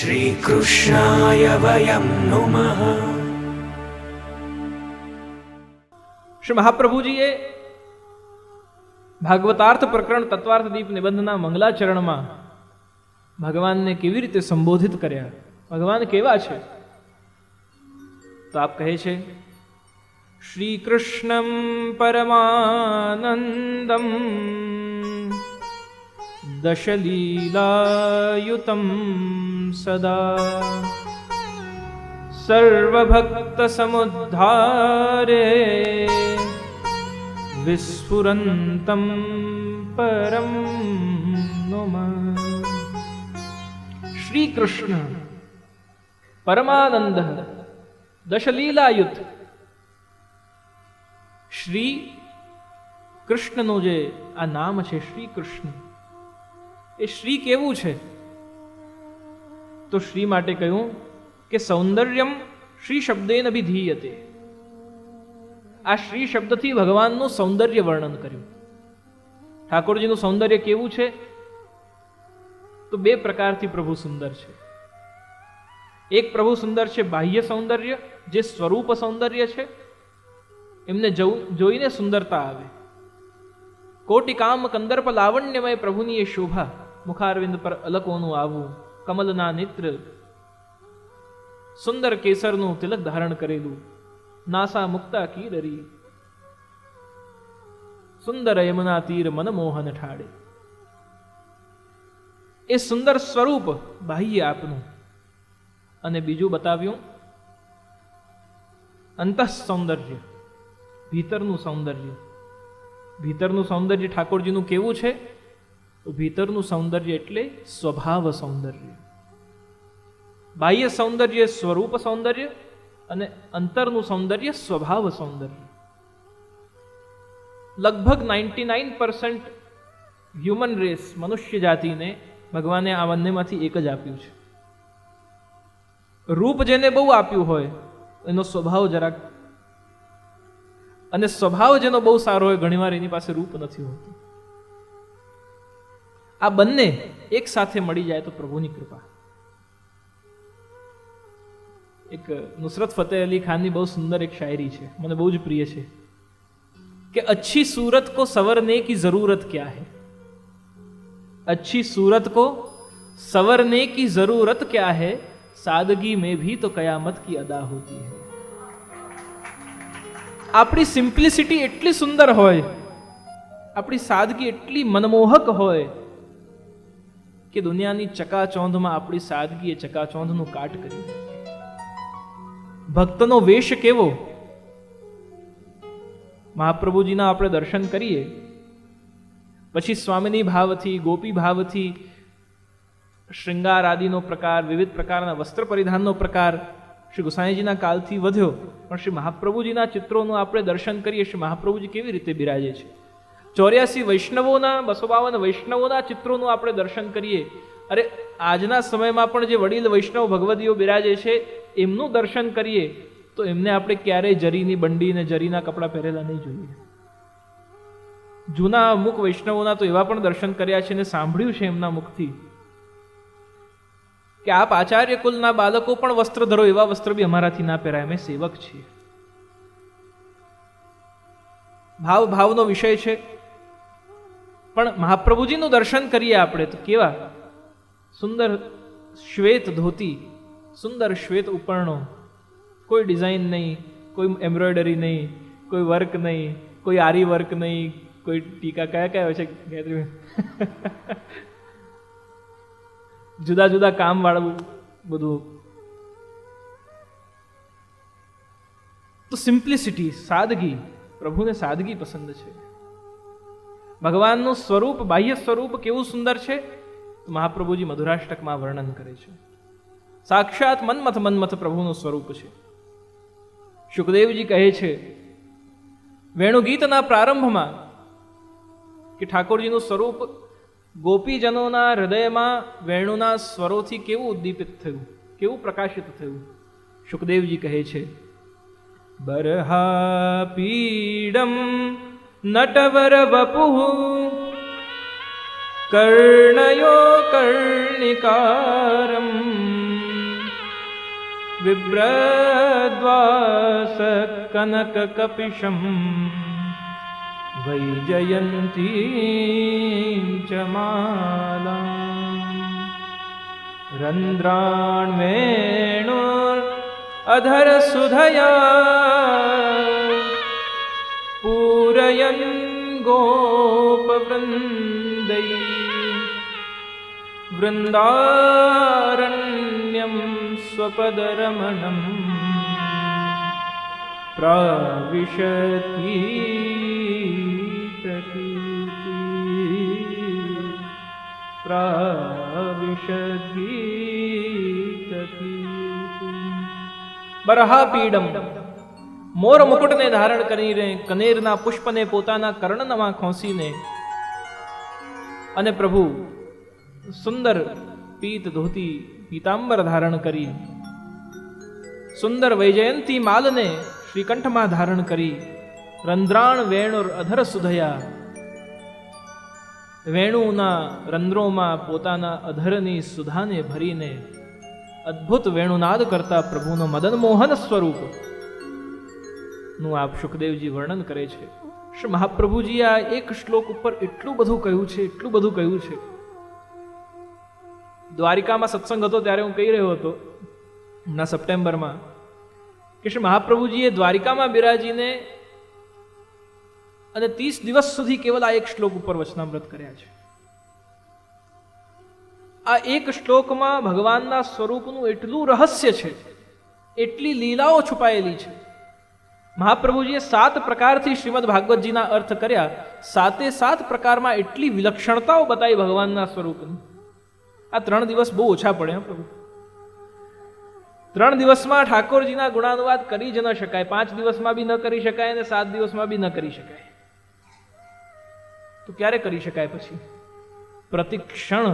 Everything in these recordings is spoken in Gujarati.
श्रीकृष्णाय वयं नुमः। શ્રી મહાપ્રભુજીએ ભાગવતાર્થ પ્રકરણ તત્વાર્થ દીપ નિબંધના મંગલાચરણમાં ભગવાનને કેવી રીતે સંબોધિત કર્યા, ભગવાન કેવા છે, તો આપ કહે છે શ્રી કૃષ્ણમ પરમાનંદમ દશલીલાયુતમ સદા સર્વભક્ત સમુદ્ધારે વિસ્ફુરંતમ પરમ નમઃ। શ્રી કૃષ્ણ પરમાનંદ દશલીલાયુત। શ્રી કૃષ્ણનું જે આ નામ છે શ્રી કૃષ્ણ, એ શ્રી કેવું છે? તો શ્રી માટે કહ્યું કે સૌંદર્યમ શ્રી શબ્દેન અભિધીયતે। આ શ્રી શબ્દથી ભગવાનનું સૌંદર્ય વર્ણન કર્યું। ઠાકોરજીનું સૌંદર્ય કેવું છે? તો બે પ્રકારથી પ્રભુ સુંદર છે। એક પ્રભુ સુંદર છે બાહ્ય સૌંદર્ય, જે સ્વરૂપ સૌંદર્ય છે, એમને જોઈને સુંદરતા આવે। કોટિકામ કંદર્પ લાવણ્યમય પ્રભુની એ શોભા, મુખારવિંદ પર અલકોનું આવવું, કમલના નેત્ર, સુંદર કેસરનું તિલક ધારણ કરેલું, નાસા મુક્તા કીરરી, સુંદર યમુના તીર મનમોહન ઠાડે। એ સુંદર સ્વરૂપ બાહ્ય આપનું, અને બીજું બતાવ્યું અંતઃ સૌંદર્ય, ભીતરનું સૌંદર્ય। ભીતરનું સૌંદર્ય ઠાકોરજીનું કેવું છે? તો ભીતરનું સૌંદર્ય એટલે સ્વભાવ સૌંદર્ય। બાહ્ય સૌંદર્ય સ્વરૂપ સૌંદર્ય, અને અંતરનું સૌંદર્ય સ્વભાવ સૌંદર્ય। લગભગ 99% હ્યુમન રેસ, મનુષ્ય જાતિને ભગવાને આ બંનેમાંથી એક જ આપ્યું છે। રૂપ જેને બહુ આપ્યું હોય એનો સ્વભાવ જરાક, અને સ્વભાવ જેનો બહુ સારો હોય ઘણીવાર એની પાસે રૂપ નથી હોતું। આ બંને એક સાથે મળી જાય તો પ્રભુની કૃપા। એક નુસરત ફતેહ અલી ખાનની બહુ સુંદર એક શાયરી છે, મને બહુ જ પ્રિય છે કે अच्छी सूरत को संवरने की जरूरत क्या है, अच्छी सूरत को संवरने की जरूरत क्या है, सादगी में भी तो कयामत की अदा होती है। આપણી સિમ્પ્લિસિટી એટલી સુંદર હોય, આપણી સાદગી એટલી મનમોહક હોય કે દુનિયાની ચકાચોંધમાં આપણી સાદગી એ ચકાચોંધનું કાટ કરી દે। ભક્તનો વેશ કેવો? મહાપ્રભુજીના આપણે દર્શન કરીએ પછી સ્વામિની ભાવથી, ગોપી ભાવથી શૃંગાર આદિનો પ્રકાર, વિવિધ પ્રકારના વસ્ત્ર પરિધાનનો પ્રકાર શ્રી ગોસાઈજીના કાલથી વધ્યો, પણ શ્રી મહાપ્રભુજીના ચિત્રોનું આપણે દર્શન કરીએ, શ્રી મહાપ્રભુજી કેવી રીતે બિરાજે છે। 84 વૈષ્ણવોના, 252 વૈષ્ણવોના ચિત્રોનું આપણે દર્શન કરીએ, અરે આજના સમયમાં પણ જે વડીલ વૈષ્ણવ ભગવદીઓ બિરાજે છે એમનું દર્શન કરીએ તો એમને આપણે ક્યારેય જરીની બંડી ને જરીના કપડાં પહેરેલા નહીં જોઈએ। જૂના અમુક વૈષ્ણવોના તો એવા પણ દર્શન કર્યા છે ને સાંભળ્યું છે એમના મુખથી કે આપ આચાર્ય કુલના બાળકો પણ વસ્ત્ર ધરો, એવા વસ્ત્ર બી અમારાથી ના પહેરાય, અમે સેવક છીએ। ભાવ ભાવનો વિષય છે, પણ મહાપ્રભુજીનું દર્શન કરીએ આપણે તો કેવા સુંદર શ્વેત ધોતી, સુંદર શ્વેત ઉપરણો, કોઈ ડિઝાઇન નહીં, કોઈ એમ્બ્રોઇડરી નહીં, કોઈ વર્ક નહીં, કોઈ આરી વર્ક નહીં, કોઈ ટીકા, કયા હોય છે ગાયત્રી? જુદા જુદા કામ વાળું બધું। તો સિમ્પ્લિસિટી, સાદગી, પ્રભુને સાદગી પસંદ છે। ભગવાનનું સ્વરૂપ, બાહ્ય સ્વરૂપ કેવું સુંદર છે તો મહાપ્રભુજી મધુરાષ્ટકમાં વર્ણન કરે છે। સાક્ષાત મન્મથ પ્રભુનું સ્વરૂપ છે। શુકદેવજી કહે છે વેણુગીતના પ્રારંભમાં કે ઠાકોરજીનું સ્વરૂપ ગોપીજનોના હૃદયમાં વેણુના સ્વરોથી કેવું ઉદ્દીપિત થયું, કેવું પ્રકાશિત થયું। શુકદેવજી કહે છે બરહા પીડમ નટવર વપુઃ કર્ણયો કર્ણિકારમ વિભ્રદ્વાસ કનક કપિશમ વૈજયંતી ચ માલા રંદ્રાણ વેણુર અધર સુધયા પૂરયન ગોપવૃંદૈ વૃંદારણ્યમ સ્વપદરમણમ પ્રવિશતિ બરહાપીડમ મોર મુકુટને ધારણ કરીને કનેરના પુષ્પને પોતાના કર્ણનમાં ખોસીને અને પ્રભુ સુંદર પીત ધોતી પીતાંબર ધારણ કરી સુંદર વૈજયંતી માલને શ્રીકંઠમાં ધારણ કરી રંધ્રાણ વેણુર અધર સુધયા વેણુના રંધ્રોમાં પોતાના અધરની સુધાને ભરીને અદ્ભુત વેણુનાદ કરતા પ્રભુનો મદન મોહન સ્વરૂપ નું આપ સુખદેવજી વર્ણન કરે છે. શ્રી મહાપ્રભુજી આ એક શ્લોક ઉપર એટલું બધું કહ્યું છે, એટલું બધું કહ્યું છે. દ્વારિકામાં સત્સંગ હતો ત્યારે હું કહી રહ્યો હતો ના સપ્ટેમ્બરમાં કે શ્રી મહાપ્રભુજીએ દ્વારિકામાં બિરાજીને અને 30 દિવસ સુધી કેવલ આ એક શ્લોક ઉપર વચનામૃત કર્યા છે. આ એક શ્લોકમાં ભગવાનના સ્વરૂપનું એટલું રહસ્ય છે, એટલી લીલાઓ છુપાયેલી છે. મહાપ્રભુજીએ 7 પ્રકારથી શ્રીમદ ભાગવતજીના અર્થ કર્યા. 7 પ્રકારમાં એટલી વિલક્ષણતાઓ બતાવી ભગવાનના સ્વરૂપની. આ 3 દિવસ બહુ ઓછા પડે પ્રભુ. 3 દિવસમાં ઠાકોરજીના ગુણાનુવાદ કરી જ ન શકાય. 5 દિવસમાં બી ન કરી શકાય અને 7 દિવસમાં બી ન કરી શકાય. તો ક્યારે કરી શકાય? પછી પ્રતિક્ષણ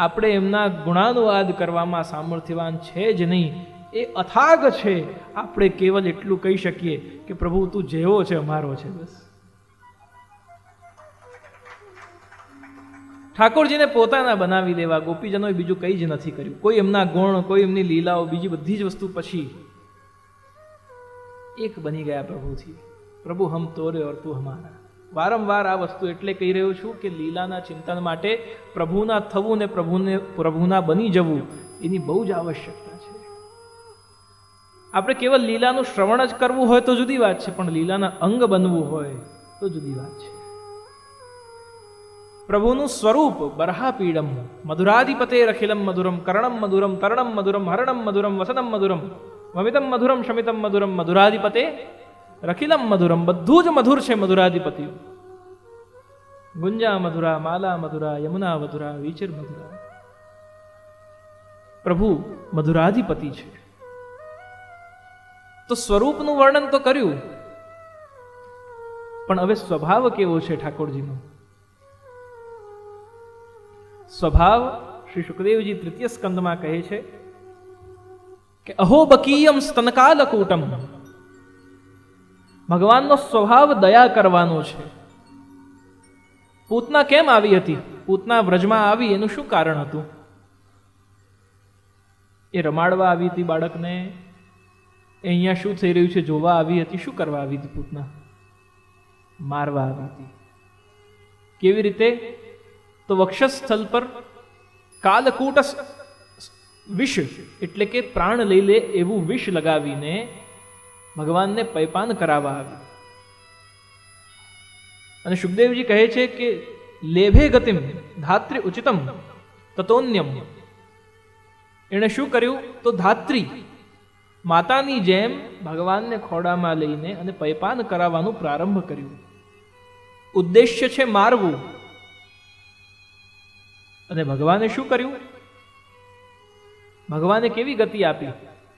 આપણે એમના ગુણાનુવાદ કરવામાં સામર્થ્યવાન છે જ નહીં. એ અથાગ છે. આપણે કેવલ એટલું કહી શકીએ કે પ્રભુ તું જેવો છે અમારો છે. બસ ઠાકોરજીને પોતાના બનાવી દેવા. ગોપીજનોએ બીજું કંઈ જ નથી કર્યું. કોઈ એમના ગુણ, કોઈ એમની લીલાઓ, બીજી બધી જ વસ્તુ પછી એક બની ગયા પ્રભુથી. પ્રભુ હમ તોરે ઓર તું હમારા. વારંવાર આ વસ્તુ એટલે કહી રહ્યો છું કે લીલાના ચિંતન માટે પ્રભુના થવું ને પ્રભુના બની જવું એની બહુ જ આવશ્યકતા છે. આપણે કેવલ લીલાનું શ્રવણ જ કરવું હોય તો જુદી વાત છે, પણ લીલાના અંગ બનવું હોય તો જુદી વાત છે. પ્રભુનું સ્વરૂપ બરહાપીડમ મધુરાધિપતે રખિલમ મધુરમ કર્ણમ મધુરમ તરણમ મધુરમ હરણમ મધુરમ વસનમ મધુરમ મમિતમ મધુરમ શમિતમ મધુરમ મધુરાધિપતે રખિલમ મધુરમ. બધું જ મધુર છે મધુરાધિપતિ. ગુંજા મધુરા, માલા મધુરા, યમુના મધુરા, વિચર મધુરા. પ્રભુ મધુરાધિપતિ છે. તો સ્વરૂપનું વર્ણન તો કર્યું, પણ હવે સ્વભાવ કેવો છે ઠાકોરજીનો? સ્વભાવ શ્રી સુખદેવજી 3ય સ્કંદમાં કહે છે કે અહોબકીયમ સ્તનકાલકૂટમ. ભગવાનનો સ્વભાવ દયા કરવાનો છે. પૂતના કેમ આવી હતી? પૂતના વ્રજમાં આવી એનું શું કારણ હતું? એ રમાડવા આવી હતી બાળકને? એ અહીંયા શું થઈ રહ્યું છે જોવા આવી હતી? શું કરવા આવી હતી પૂતના? મારવા આવી હતી. કેવી રીતે? તો વક્ષસ્થળ પર કાલકૂટ વિષ એટલે કે પ્રાણ લઈ લે એવું વિષ લગાવીને ભગવાનને પૈપાન કરાવવા આવ્યું. અને સુખદેવજી કહે છે કે લેભે ગતિમ ધાત્રી ઉચિતમ તતોન્યમ. એણે શું કર્યું? તો ધાત્રી માતાની જેમ ભગવાનને ખોડામાં લઈને અને પૈપાન કરાવવાનું પ્રારંભ કર્યું. ઉદ્દેશ્ય છે મારવું. અને ભગવાને શું કર્યું? ભગવાને કેવી ગતિ આપી?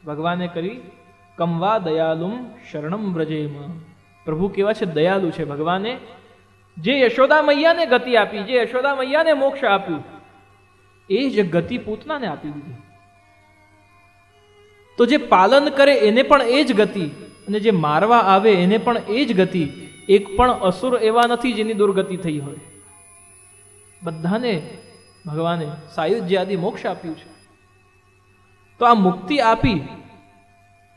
ભગવાને કરી કમવા દયાલુમ શરણમ વ્રજેમાં. પ્રભુ કેવા છે? દયાલુ છે. ભગવાને જે યશોદા મૈયાને ગતિ આપી, જે યશોદા મૈયાને મોક્ષ આપ્યું, એ જ ગતિ પૂતનાને આપી દીધી. તો જે પાલન કરે એને પણ એ જ ગતિ, અને જે મારવા આવે એને પણ એ જ ગતિ. એક પણ અસુર એવા નથી જેની દુર્ગતિ થઈ હોય. બધાને ભગવાને સાયુજ્ય આદિ મોક્ષ આપ્યું છે. તો આ મુક્તિ આપી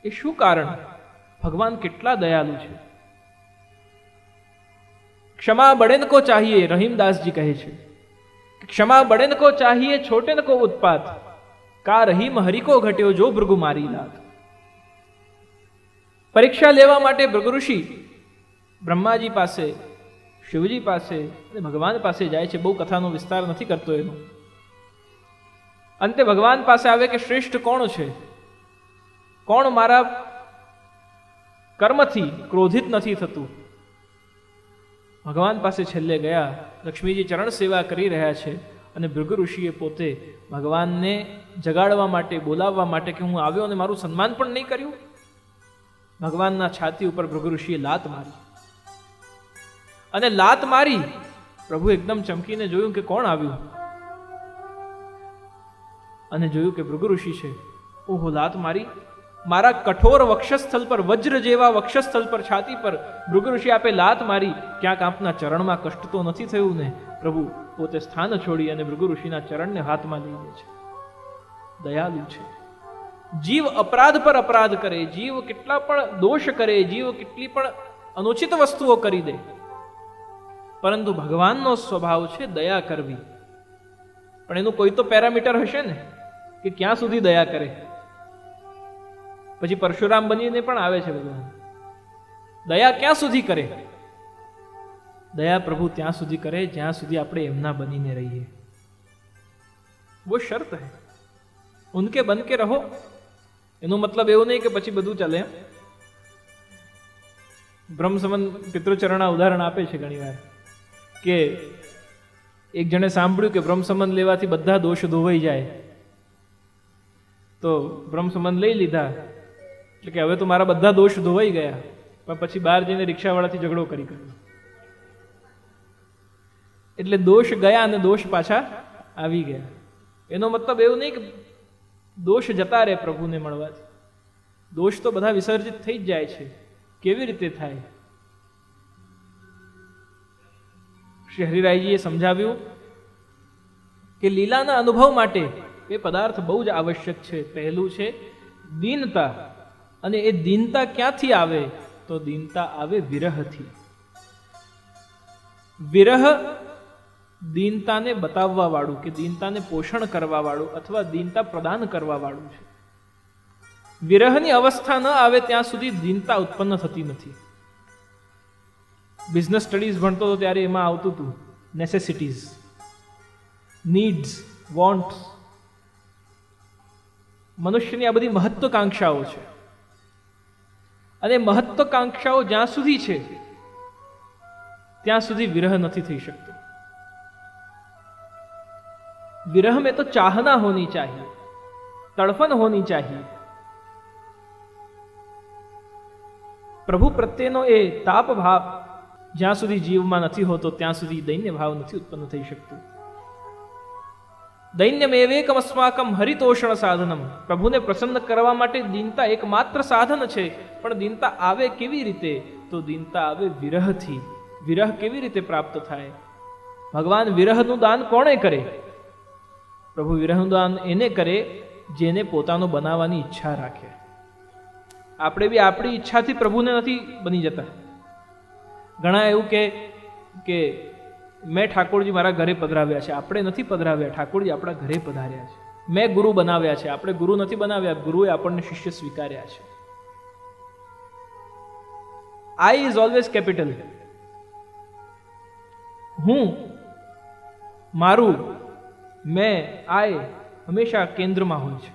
એ શું કારણ? ભગવાન કેટલા દયાલુ છે. ક્ષમા બડેન કો ચાહીએ, રહીમદાસજી કહે છે કે ક્ષમા બડેન કો ચાહીએ, છોટે ન કો ઉત્પાત, કા રહીમ હરિકો ઘટ્યો જો ભૃગુ મારી લાત. પરીક્ષા લેવા માટે ભૃગુ ઋષિ બ્રહ્માજી પાસે, શિવજી પાસે અને ભગવાન પાસે જાય છે. બહુ કથાનો વિસ્તાર નથી કરતો એનો. અંતે ભગવાન પાસે આવે કે શ્રેષ્ઠ કોણ છે, કોણ મારા કર્મથી ક્રોધિત નથી થતું. ભગવાન પાસે છેલ્લે ગયા. લક્ષ્મીજી ચરણ સેવા કરી રહ્યા છે અને ભૃગુ ઋષિએ પોતે ભગવાનને જગાડવા માટે, બોલાવવા માટે કે હું આવ્યો અને મારું સન્માન પણ નહીં કર્યું. ભગવાનના છાતી ઉપર ભૃગુ ઋષિએ લાત મારી અને લાત મારી. પ્રભુ એકદમ ચમકીને જોયું કે કોણ આવ્યું અને જોયું કે ભૃગુ ઋષિ છે. ઓહો, લાત મારી. મારા કઠોર વક્ષસ્થળ પર, વજ્ર જેવા વક્ષસ્થળ પર, છાતી પર ભૃગુ ઋષિ આપે લાત મારી. ક્યાંક આપના ચરણમાં કષ્ટ તો નથી થયું ને? પ્રભુ પોતે સ્થાન છોડી અને ભૃગુ ઋષિના ચરણને હાથમાં લઈ લે છે. દયાલુ છે. જીવ અપરાધ પર અપરાધ કરે, જીવ કેટલા પણ દોષ કરે, જીવ કેટલી પણ અનુચિત વસ્તુઓ કરી દે, પરંતુ ભગવાનનો સ્વભાવ છે દયા કરવી. પણ એનું કોઈ તો પેરામીટર હશે ને કે ક્યાં સુધી દયા કરે. પછી પરશુરામ બનીને પણ આવે છે ભગવાન. દયા ક્યાં સુધી કરે? દયા પ્રભુ ત્યાં સુધી કરે જ્યાં સુધી આપણે એમના બનીને રહીએ. વો શર્ત હૈ, ઉનકે બન કે રહો. એનો મતલબ એવું નહીં કે પછી બધું ચાલે. બ્રહ્મસમન પિતૃચરણના ઉદાહરણ આપે છે ઘણી વાર કે એક જણે સાંભળ્યું કે બ્રહ્મસમન લેવાથી બધા દોષ ધોવાઈ જાય, તો બ્રહ્મસમન લઈ લીધા એટલે કે હવે તો મારા બધા દોષ ધોવાઈ ગયા. પણ પછી બહાર જઈને રિક્ષાવાળાથી ઝઘડો કરી કર્યો એટલે દોષ ગયા અને દોષ પાછા આવી ગયા. એનો મતલબ એવું નહીં કે દોષ જતા રહે પ્રભુને મળવાથી. દોષ તો બધા વિસર્જિત થઈ જ જાય છે. કેવી રીતે થાય? શ્રી હરિરાયજીએ સમજાવ્યું કે લીલાના અનુભવ માટે એ પદાર્થ બહુ જ આવશ્યક છે. પહેલું છે દીનતા, અને એ દીનતા ક્યાંથી આવે? તો દીનતા આવે વિરહથી. વિરહ દીનતાને બતાવવા વાળું કે દીનતાને પોષણ કરવા વાળું અથવા દીનતા પ્રદાન કરવા વાળું છે. વિરહની અવસ્થા ન આવે ત્યાં સુધી દીનતા ઉત્પન્ન થતી નથી. બિઝનેસ સ્ટડીઝ ભણતો હતો ત્યારે એમાં આવતું હતું નેસેસિટીઝ, નીડ્સ, વોન્ટ્સ. મનુષ્યની આ બધી મહત્વાકાંક્ષાઓ છે અને મહત્વાકાંક્ષાઓ જ્યાં સુધી છે ત્યાં સુધી વિરહ નથી થઈ શકતો. विरह में तो चाहना होनी चाहिए, तड़फन होनी चाहिए. प्रभु प्रत्येनो ए ताप भाव જ્યાં સુધી જીવમાં નથી હોતો ત્યાં સુધી દૈન્ય ભાવ નથી ઉત્પન્ન થઈ શકતું. દૈન્યમેવેકમ અસ્માકમ હરિતોષણ સાધનમ. પ્રભુને પ્રસન્ન કરવા માટે દીનતા એકમાત્ર સાધન છે. પણ દીનતા આવે કેવી રીતે? તો દીનતા આવે વિરહથી. વિરહ કેવી રીતે પ્રાપ્ત થાય? ભગવાન વિરહનું દાન કોણે કરે? પ્રભુ વિરહનું દાન એને કરે જેને પોતાનો બનાવવાની ઈચ્છા રાખે. આપણે બી આપણી ઈચ્છાથી પ્રભુને નથી બની જતા. ઘણા એવું કે મેં ઠાકોરજી મારા ઘરે પધરાવ્યા છે. આપણે નથી પધરાવ્યા, ઠાકોરજી આપણા ઘરે પધાર્યા છે. મેં ગુરુ બનાવ્યા છે, આપણે ગુરુ નથી બનાવ્યા, ગુરુએ આપણને શિષ્ય સ્વીકાર્યા છે. આઈ ઇઝ ઓલવેઝ કેપિટલ. હું, મારું, મેં, આય હંમેશા કેન્દ્રમાં હોય છે.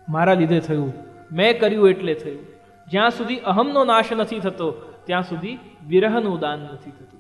મારા લીધે થયું, મેં કર્યું એટલે થયું. જ્યાં સુધી અહમનો નાશ નથી થતો ત્યાં સુધી વિરહનું દાન નથી થતું.